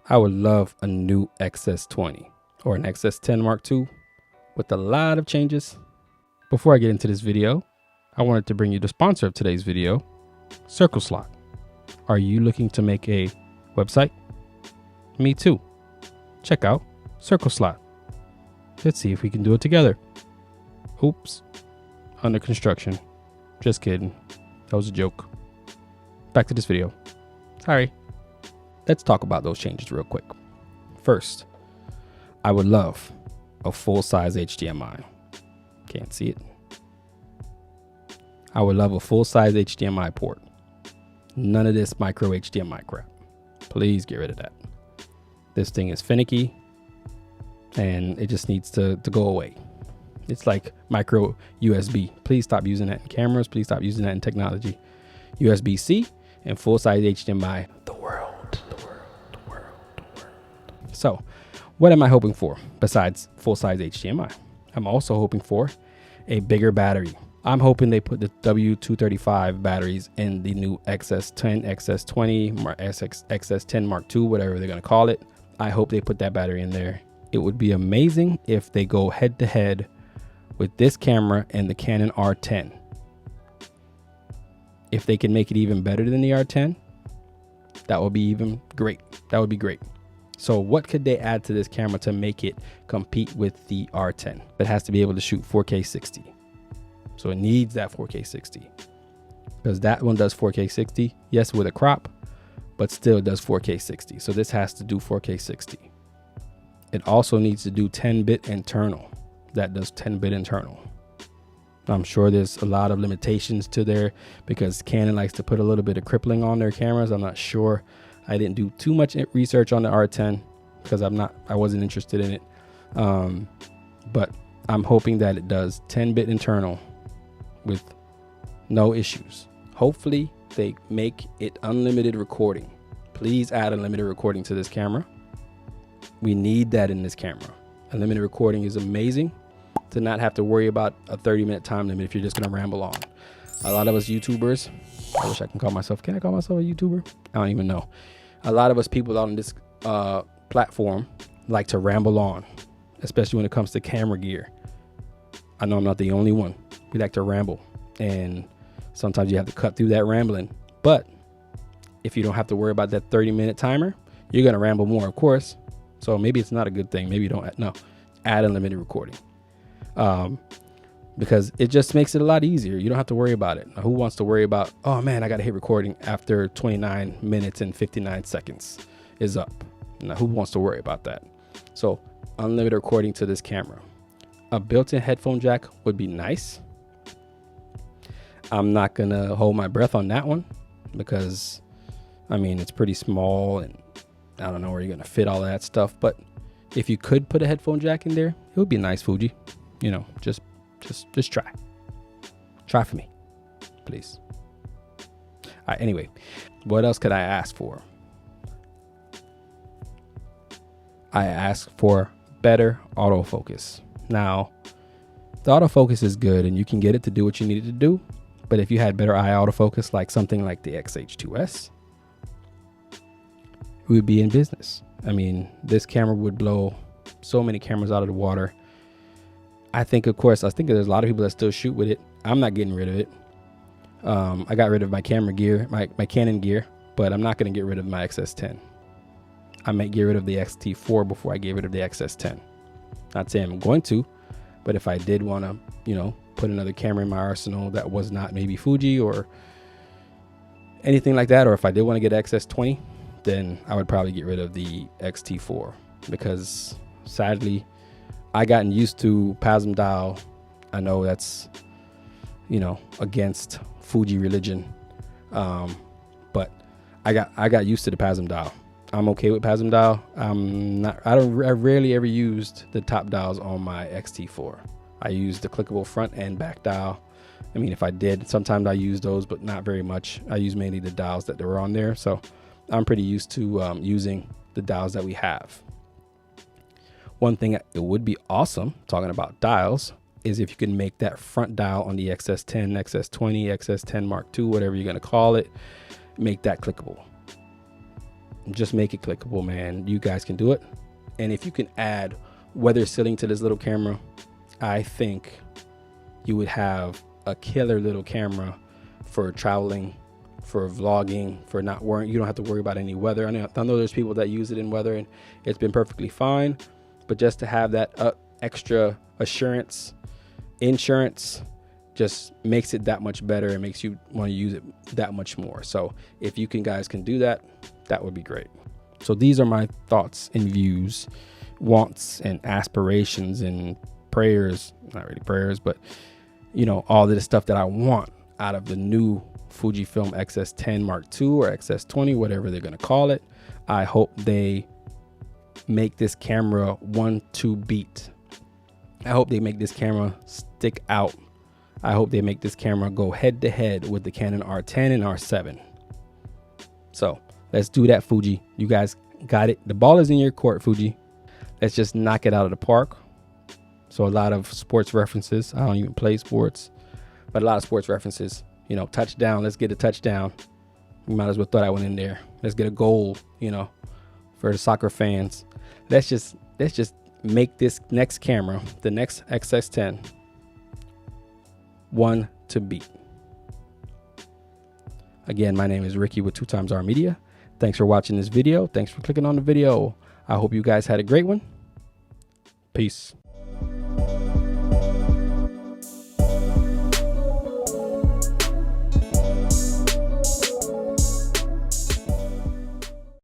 I would love a new X-S20 or an X-S10 Mark II with a lot of changes. Before I get into this video, I wanted to bring you the sponsor of today's video, Circle Slot. Are you looking to make a website? Me too. Check out Circle Slot. Let's see if we can do it together. Oops, under construction. Just kidding. That was a joke. Back to this video. Sorry. Let's talk about those changes real quick. First, I would love a full-size HDMI. Can't see it. I would love a full-size HDMI port. None of this micro HDMI crap. Please get rid of that. This thing is finicky and it just needs to go away. It's like micro USB. Please stop using that in cameras. Please stop using that in technology. USB-C and full-size HDMI. The world. So what am I hoping for besides full-size HDMI? I'm also hoping for a bigger battery. I'm hoping they put the W235 batteries in the new X-S10, X-S20, or X-S10 Mark II, whatever they're going to call it. I hope they put that battery in there. It would be amazing if they go head to head with this camera and the Canon R10. If they can make it even better than the R10, that would be even great. That would be great. So what could they add to this camera to make it compete with the R10? That has to be able to shoot 4K 60. So it needs that 4K 60 because that one does 4K 60. Yes, with a crop, but still does 4K 60. So this has to do 4K 60. It also needs to do 10-bit internal. That does 10-bit internal. I'm sure there's a lot of limitations to there because Canon likes to put a little bit of crippling on their cameras. I'm not sure. I didn't do too much research on the R10 because I wasn't interested in it. But I'm hoping that it does 10-bit internal with no issues. Hopefully they make it unlimited recording. Please add unlimited recording to this camera. We need that in this camera. Unlimited recording is amazing to not have to worry about a 30-minute time limit if you're just gonna ramble on. A lot of us YouTubers, I wish I can I call myself a YouTuber? I don't even know. A lot of us people on this platform like to ramble on, especially when it comes to camera gear. I know I'm not the only one. We like to ramble, and sometimes you have to cut through that rambling. But if you don't have to worry about that 30-minute timer, you're gonna ramble more, of course. So maybe it's not a good thing. Maybe you don't. No, add unlimited recording. Because it just makes it a lot easier. You don't have to worry about it. Now, who wants to worry about, oh man, I got to hit recording after 29 minutes and 59 seconds is up. Now, who wants to worry about that? So unlimited recording to this camera. A built-in headphone jack would be nice. I'm not going to hold my breath on that one because, I mean, it's pretty small and I don't know where you're going to fit all of that stuff. But if you could put a headphone jack in there, it would be nice, Fuji. You know, just try for me, please. All right, anyway, what else could I ask for? I asked for better autofocus. Now, the autofocus is good and you can get it to do what you need it to do. But if you had better eye autofocus, like something like the XH2S, we would be in business. I mean, this camera would blow so many cameras out of the water. I think there's a lot of people that still shoot with it. I'm not getting rid of it. I got rid of my camera gear, my Canon gear, but I'm not going to get rid of my X-S10. I might get rid of the X-T4 before I get rid of the X-S10. Not saying I'm going to, but if I did want to, put another camera in my arsenal that was not maybe Fuji or anything like that, or if I did want to get X-S20, then I would probably get rid of the X-T4 because sadly, I gotten used to PASM dial. I know that's, against Fuji religion. But I got used to the PASM dial. I'm okay with PASM dial. I rarely ever used the top dials on my X-T4. I used the clickable front and back dial. I mean, if I did, sometimes I use those, but not very much. I use mainly the dials that were on there. So I'm pretty used to using the dials that we have. One thing it would be awesome, talking about dials, is if you can make that front dial on the X-S10, X-S20, X-S10 Mark II, whatever you're going to call it, make that clickable. just make it clickable, man. You guys can do it. And if you can add weather sealing to this little camera, I think you would have a killer little camera for traveling, for vlogging, for not worrying. You don't have to worry about any weather. I know there's people that use it in weather and it's been perfectly fine, but just to have that extra insurance just makes it that much better and makes you want to use it that much more. So if you guys can do that, that would be great. So these are my thoughts and views, wants and aspirations and prayers, not really prayers, but you know, all of the stuff that I want out of the new Fujifilm X-s10 Mark II or X-S20, whatever they're going to call it. I hope they make this camera one to beat. I hope they make this camera stick out. I hope they make this camera go head to head with the Canon R10 and R7. So let's do that, Fuji. You guys got it. The ball is in your court, Fuji. Let's just knock it out of the park. So a lot of sports references. I don't even play sports, but a lot of sports references. You know, touchdown. Let's get a touchdown. We might as well throw that one in there. Let's get a goal. You know, for the soccer fans. Let's just make this next camera, the next X-S10, one to beat. Again, my name is Ricky with 2XR Media. Thanks for watching this video. Thanks for clicking on the video. I hope you guys had a great one. Peace.